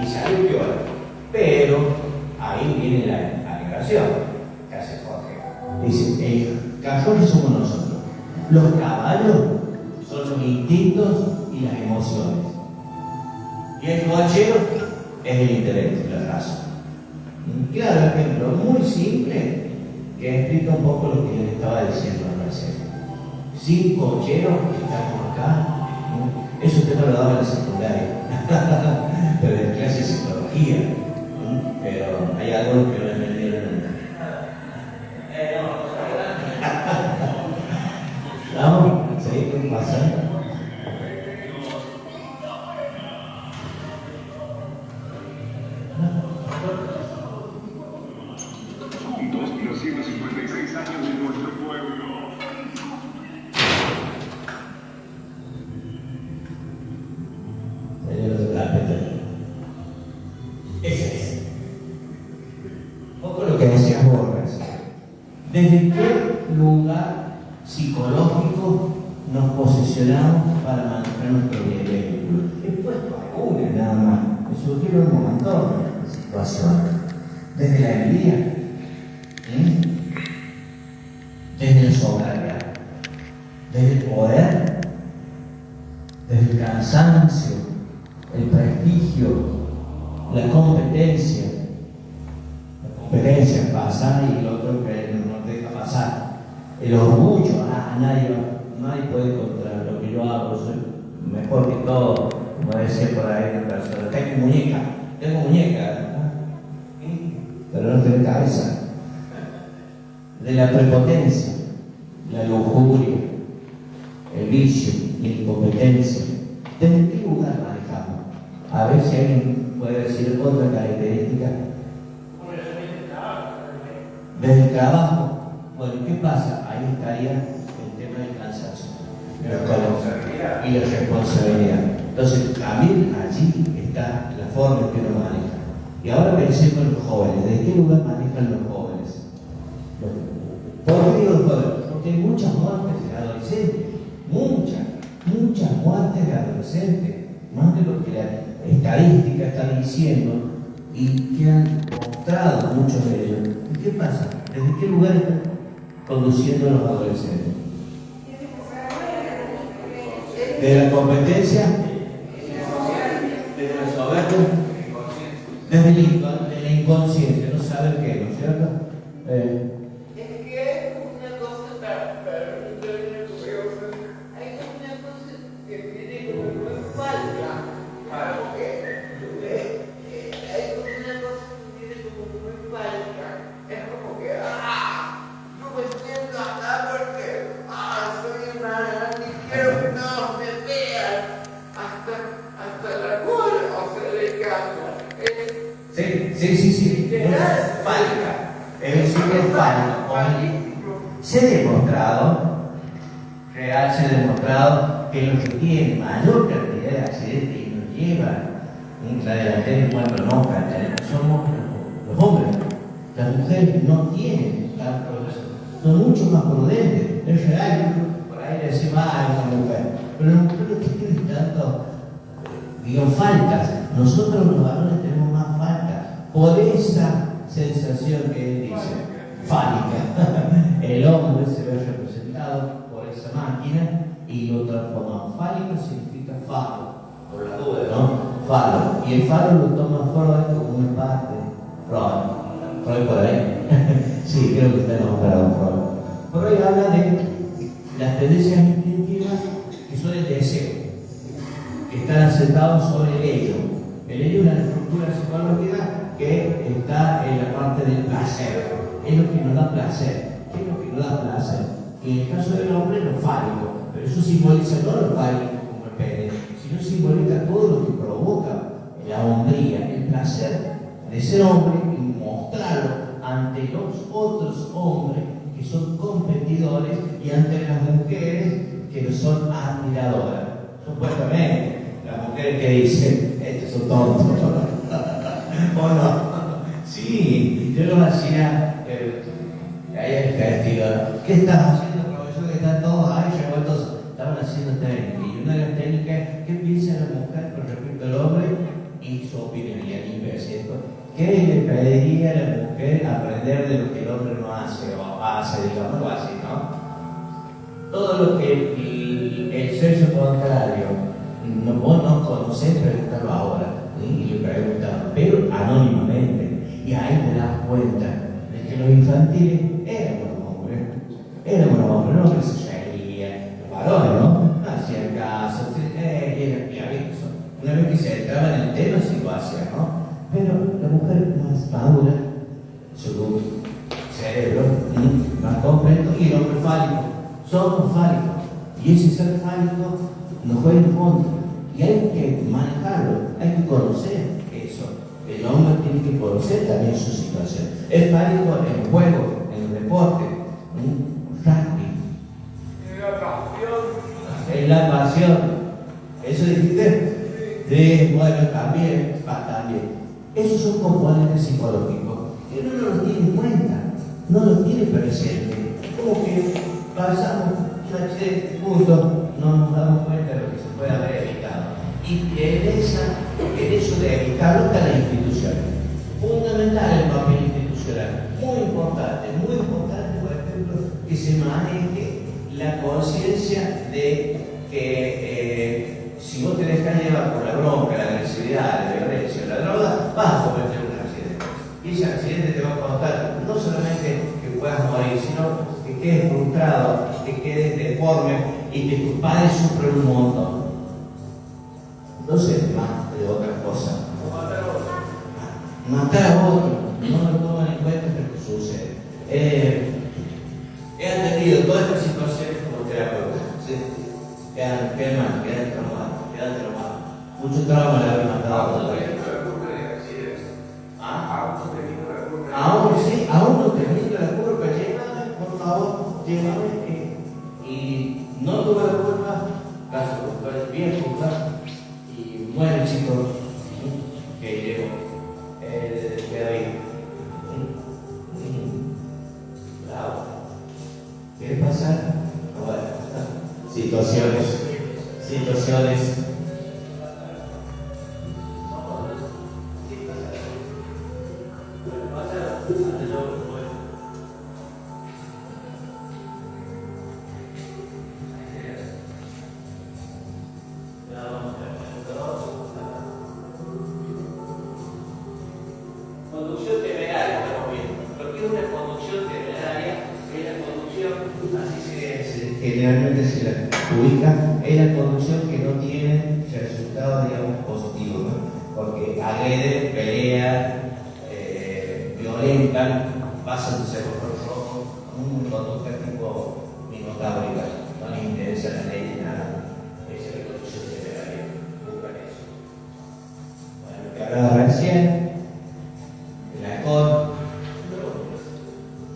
y salió peor. Pero ahí viene la alegación que hace Jorge. Dice, el carruaje somos nosotros. Los caballos son los instintos y las emociones. Y el cochero es el intelecto, la razón. Un claro ejemplo muy simple que explica un poco lo que les estaba diciendo recién. Sin cochero, que estamos acá, eso usted no lo daba en la secundaria, pero en clase de psicología. Pero hay algo que no entendieron nunca. Vamos, seguimos pasando. 256 años de nuestro pueblo. Ese es. Un poco lo que decías Borges. ¿Desde qué lugar psicológico nos posicionamos para manejar nuestro día a día? He puesto algunas nada más. Me surgieron un montón de situaciones. Desde la envidia, desde la soberbia, desde el poder, desde el cansancio, el prestigio, la competencia pasa y el otro que no te deja pasar, el orgullo, nadie puede contra lo que yo hago, soy mejor que todo, como decía por ahí una persona, tengo muñeca, pero no tengo cabeza, de la prepotencia, la lujuria, el vicio, la incompetencia. ¿Desde qué lugar manejamos? A ver si alguien puede decir otra característica. Desde el trabajo. Bueno, ¿qué pasa? Ahí estaría el tema del cansancio y la responsabilidad. Entonces, también allí está la forma en que uno maneja. Y ahora pensemos en los jóvenes. ¿De qué lugar manejan los jóvenes? ¿Por qué digo los jóvenes? Porque hay muchas muertes de adolescentes. Muchas muertes de adolescentes. Más de lo que la estadística está diciendo y que han mostrado muchos de ellos. ¿Y qué pasa? ¿Desde qué lugar están conduciendo a los adolescentes? ¿De la competencia? ¿Desde la soberbia? ¿Desde la inconsciencia? No saber qué, ¿no es cierto? Es que una cosa para entender curiosa, hay una cosa que tiene como muy falta, porque hay una cosa que tiene como muy falta, es como que, no me siento acá porque, soy una y quiero que todos me vean, hasta la cola, o sea, le cambia. Sí. Es falta. Es decir, es falta. Se ha demostrado que los que tienen mayor cantidad de accidentes y nos llevan en la delantera cuando no somos los hombres. Las mujeres no tienen tanto eso, son mucho más prudentes. Es real, por ahí le decimos, es una mujer, pero las mujeres no tienen tanto, faltas. Nosotros los varones tenemos más faltas por esa sensación que él dice. Fálica. El hombre se ve representado por esa máquina y lo transformamos. Fálico significa faro, por la duda, ¿no? Faro. Y el faro lo toma Freud como una parte. Freud por ahí. Sí, creo que está nombrado Freud. Freud habla de las tendencias instintivas que son el deseo, que están asentados sobre el ello. El ello es una estructura psicológica que está en la parte del placer. Es lo que nos da placer. ¿Qué es lo que nos da placer? Y en el caso del hombre, lo fálico. Pero eso simboliza no lo fálico como el pene, sino simboliza todo lo que provoca la hombría, el placer de ser hombre y mostrarlo ante los otros hombres que son competidores y ante las mujeres que son admiradoras. Supuestamente, las mujeres que dicen, estos son tontos. ¿O no? Sí, yo lo hacía. Ahí está vestido. ¿Qué estás haciendo, profesor? Que están todos ahí revueltos. Estaban haciendo técnicas. Y una de las técnicas, ¿qué piensa la mujer con respecto al hombre? Y su opinión, y al inverso. ¿Qué le pediría a la mujer aprender de lo que el hombre no hace? O hace, digámoslo así, ¿no? Todo lo que el sexo contrario, vos no conocés, preguntarlo ahora. Y le preguntan, pero anónimamente. Y ahí te das cuenta de que los infantiles eran buenos hombres, no que se reían, los varones, ¿no? Hacían caso, una vez que se entraba en el tema, sí lo hacían, ¿no? Pero la mujer más madura, su cerebro más completo, y el hombre fálico, somos fálicos, y ese ser fálico nos juega en contra, y hay que manejarlo, hay que conocer eso. El hombre tiene que conocer también su situación. Es fálico en el juego, en el deporte, rugby. En la pasión. ¿Eso dijiste? Sí, bueno, también, también. Esos son componentes psicológicos que uno no los tiene en cuenta, no los tiene presente. Como que pasamos un accidente, punto, no nos damos cuenta de lo que se puede haber evitado. Y en eso de evitarlo está la institución. Fundamental el papel institucional, muy importante, por ejemplo, que se maneje la conciencia de que si vos te dejas llevar por la bronca, la agresividad, la violencia, la droga, vas a cometer un accidente. Y ese accidente te va a costar no solamente que puedas morir, sino que quedes frustrado, que quedes deforme y que tus padres sufren un montón. No se trata de otra cosa. Matar a otro, no lo toman en cuenta lo que sucede. He atendido todas estas situaciones como terapeuta. ¿Sí? Quedan traumados. Mucho trauma le había mandado a la vida. Aún no teniendo la culpa, llévame, por favor, llévame. Y no tuve la culpa, caso contrario, bien culpa. Y muere el chico que llevo. David. Bravo. ¿Qué pasa? Bueno, situaciones. Conducción temeraria, estamos viendo. Lo que es una conducción temeraria es la conducción, así generalmente se la ubica, es la conducción que no tiene resultados, digamos, positivos, ¿no? Porque agreden, pelean, violentan, pasan de semáforo rojo, un conducta tipo minotaurica, no les interesa la ley ni nada. Esa es la conducción temeraria, buscan eso. Bueno, lo que hablaba recién. El alcohol.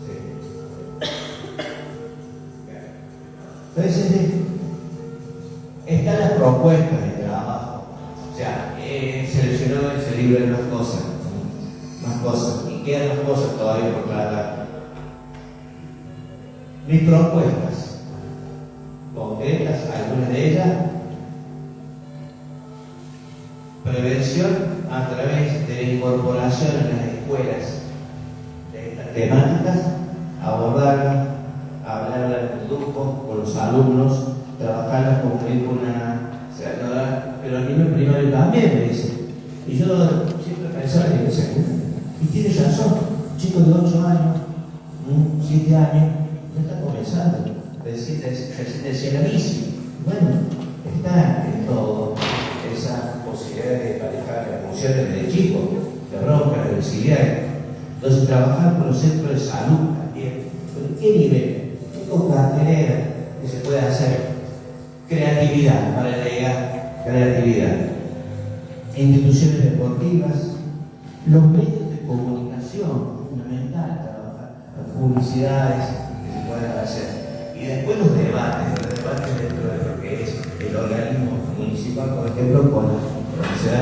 Sí. Entonces, están las propuestas de trabajo. O sea, seleccionó ese libro de más cosas. Y quedan más cosas todavía por tratar. Mis propuestas concretas, algunas de ellas: prevención a través de la incorporación en las escuelas de estas temáticas, abordarlas, hablarlas en grupo con los alumnos, trabajarlas como dijo una senadora, pero a nivel primario también me dice. Y yo siempre pensaba que era segundo. Y tienes razón, chicos de 8 años, 7 años, ya está comenzando, recién decía la bici. Bueno, está en todo esa posibilidad de manejar las emociones desde chico, la bronca, la agresividad. Entonces, trabajar con los centros de salud también. ¿En qué nivel? ¿Qué concatenera que se puede hacer? Creatividad, para llegar, creatividad. Instituciones deportivas, los medios de comunicación, fundamental trabajar, las publicidades que se puedan hacer. Y después los debates dentro de lo que es el organismo municipal, por ejemplo, cuando se da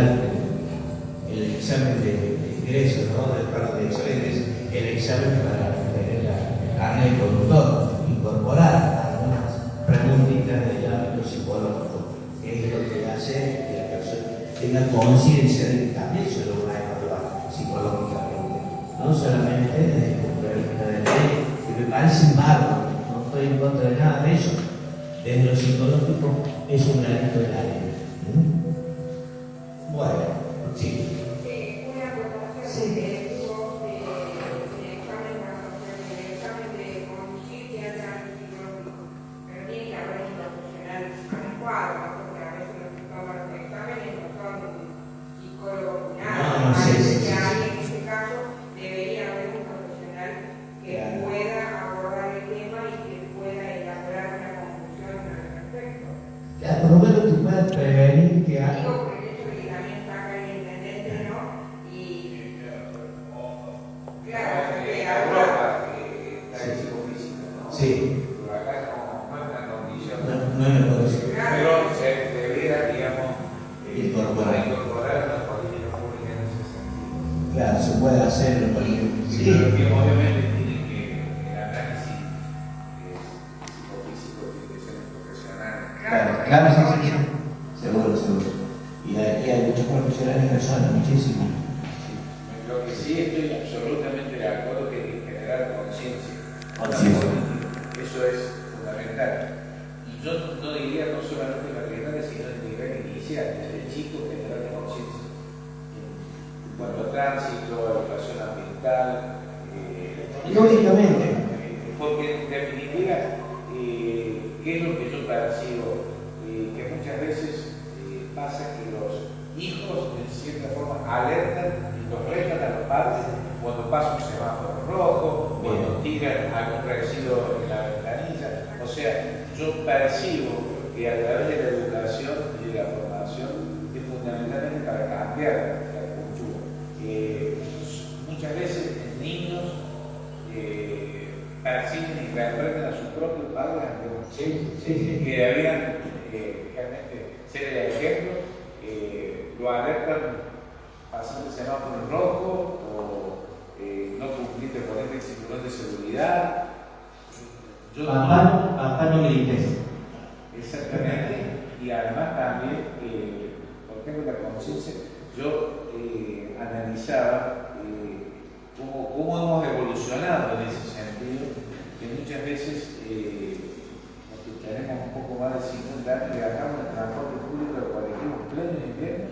el examen de ingreso, ¿no? Del cargo de exámenes, el examen para tener el carnet de conductor, incorporar algunas preguntitas del ámbito psicológico, que es lo que hace que la persona tenga conciencia de que también se lo va a evaluar psicológicamente, no solamente desde el punto de vista de la ley, que me parece bárbaro, no estoy en contra de nada de eso. Desde lo psicológico es un granito de la ley. Bueno, sí. Una acotación de eso, del examen de conducir que haya psicológico, pero tiene que haber un profesional adecuado, porque a veces los que toman los exámenes no son psicólogos ni nada. Que hay, en este caso debería haber un profesional que pueda abordar el tema y que pueda elaborar una conclusión al respecto. Ya, por lo menos tú puedes prevenir que haya. Digo por el hecho de que también está acá el intendente, ¿no? Y claro, que ahora Sí. Pero acá no es una condición. No es una condición. Pero se debería, digamos, Incorporar. incorporar una política pública en ese sentido. Claro, se puede hacer en política. Sí, pero que obviamente tiene que, el análisis psicofísico tiene que ser profesional. Claro, sí. Seguro. Y hay muchos profesionales que son, muchísimos. Lo que sí estoy absolutamente de acuerdo que hay que generar conciencia. Eso es fundamental. Y yo no diría no solamente en la primaria, sino en el nivel inicial, desde chico generar conciencia. En cuanto a tránsito, educación ambiental, Lógicamente. porque en definitiva, ¿qué es lo que yo percibo? Que muchas veces pasa que los hijos de cierta forma alertan y los retan a los padres cuando pasa un semáforo rojo, cuando tiran algún residuo en la ventanilla. O sea, yo percibo que a través de la educación y de la formación es fundamentalmente para cambiar la cultura. Muchas veces niños perciben y interpretan a sus propios padres que deberían realmente ser el ejemplo, lo alertan pasando el semáforo en rojo o no cumplirte con el cinturón de seguridad. Papá no grites. Exactamente, y además también, por ejemplo, la conciencia, yo analizaba cómo hemos evolucionado en ese sentido, que muchas veces tenemos un poco más de 50 años y viajamos en el transporte público de colectivo en pleno invierno,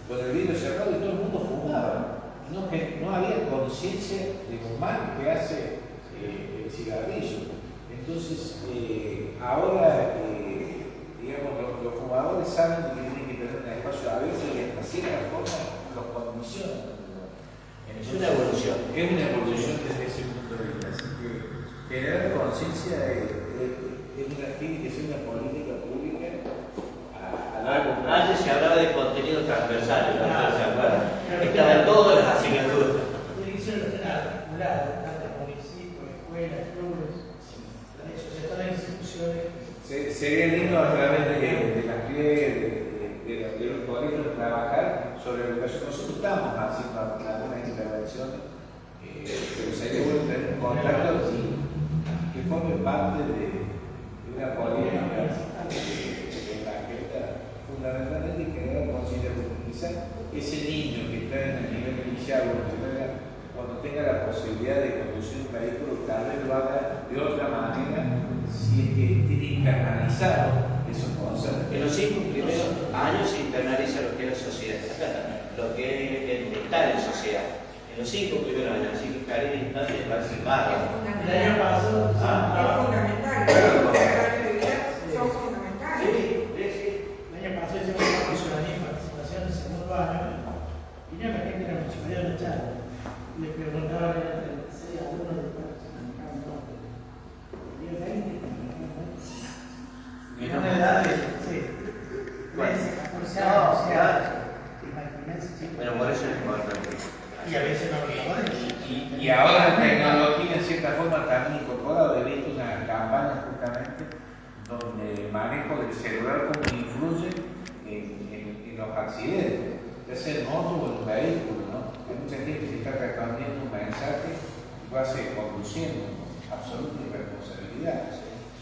con el vidrio cerrado y todo el mundo fumaba. No había conciencia de lo mal que hace el cigarrillo. Entonces, ahora, digamos, los fumadores saben que tienen que tener un espacio abierto y de cierta forma los condicionan. Es una evolución. Es una evolución desde ese punto de vista. Así que generar conciencia tiene que ser una política pública a largo plazo. Antes se hablaba de contenidos transversales, ¿no? ¿Se acuerdan? Estaba en todas las asignaturas. Dirección articulada, tanto municipios, escuelas, clubes, todas las instituciones. Sería lindo a través de las redes, de los colegios, trabajar sobre la educación. Nosotros estamos haciendo algunas intervenciones, pero sería bueno tener un contacto que forme parte de una política extranjera, fundamentalmente y generar conciencia, porque quizás ese niño que está en el nivel inicial cuando tenga la posibilidad de conducir un vehículo, tal vez lo haga de otra manera si es que tiene internalizado esos conceptos. En los 5 primeros años se internaliza lo que es la sociedad, lo que es estar en sociedad. En los 5 primeros años, así que cada instante parece más. El año pasado, Es fundamental, los programas de vida son fundamentales. el año pasado hicimos una funcionalidad en participación del segundo año y no la gente de la municipalidad de la charla. Le preguntaba a los alumnos de cuántos se manejaban todos. Y el 20, Menor de edad, sí. Bueno, 14 años, no, claro. imagínense, chicos. Bueno, por eso es importante. Y a veces no lo saben. Y ahora la tecnología en cierta forma también incorporada. He visto una campaña justamente donde el manejo del celular como influye en los accidentes, ya sea en moto o en un vehículo, ¿no? Hay mucha gente que está respondiendo un mensaje y lo hace conduciendo, con absoluta irresponsabilidad.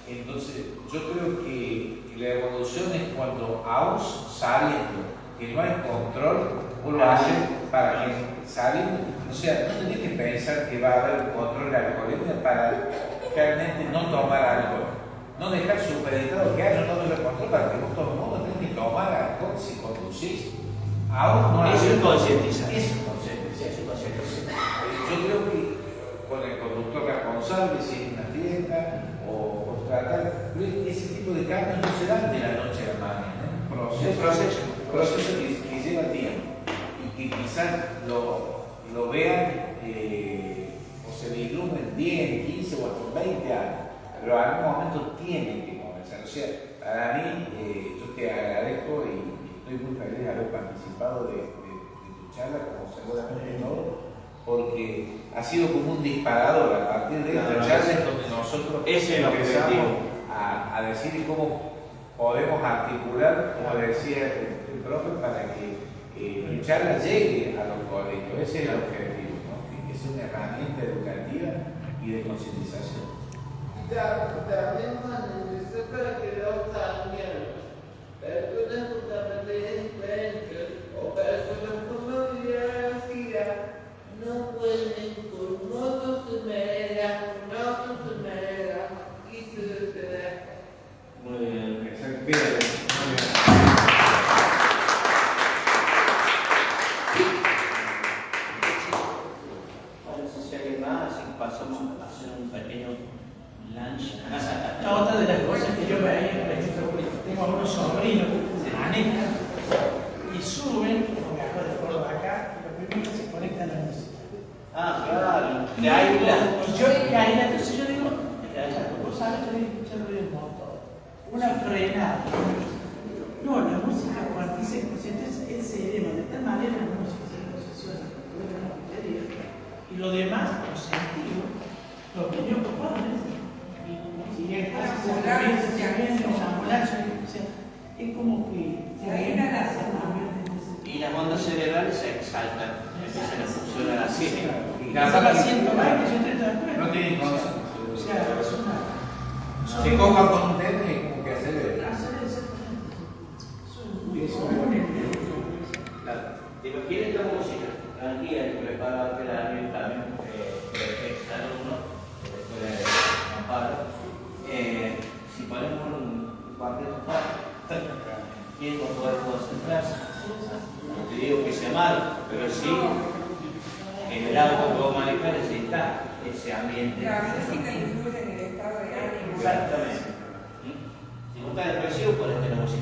Entonces, yo creo que la evolución es cuando, aún sabiendo que no hay control, uno lo hace para que sabiendo, o sea, no tenés que pensar que va a haber un control de alcoholemia para realmente no tomar alcohol. No dejar supeditado que haya no tener control para que vos todo el mundo tenga que tomar alcohol si conducís. Aún no hay. Eso es concientizar. Eso es concientizar. Yo creo que con el conductor responsable, si es una fiesta o tratar, ese tipo de cambios no se dan de la noche a la mañana. Es un proceso que lleva tiempo y que quizás lo vean o se vislumbren 10, 15 o hasta 20 años, pero en algún momento tienen que comenzar. O sea, para mí, yo te agradezco y estoy muy feliz de haber participado de tu charla, como seguramente todo, porque ha sido como un disparador. A partir de esta charla es donde nosotros empezamos a decir cómo podemos articular, como decía el profe, para que mi charla llegue a los colegios. Ese es el objetivo, ¿no? Que sea una herramienta educativa y de concientización. También manifesté para que los años, personas justamente diferentes o personas con movilidad reducida no pueden con motos de manera, y se detener. Muy bien. Exacto. Bien. Bueno, si se alguien más, así que pasamos a hacer un pequeño lunch. Otra de las cosas que yo veía, por ejemplo, tengo algunos sobrinos que se manejan y suben, como me acuerdo de Córdoba acá, y lo primero que se conectan a la música. Ah, claro. De ahí entonces yo digo, vos sabés que estoy escuchando el motor. Una frenada. No, la música participa, es el cerebro, de tal manera la música se posiciona, y lo demás, los sentidos, los niños padres, y es como que y las ondas cerebrales se exaltan, empiezan a funcionar así. Y cada 120, 130 no tienen concepto. o sea, es una... Se cojan con un tema y como que hacer ¿Te imaginas esta música tranquila que prepara que la también exalumno después de Amparo? Si ponemos un cuarteto ¿quién va a poder concentrarse? No te digo que sea malo, pero sí en el auto que vos manejar necesitas ese ambiente. La música influye en el estado de ánimo. Exactamente. Si no estás depresivo, ponete la música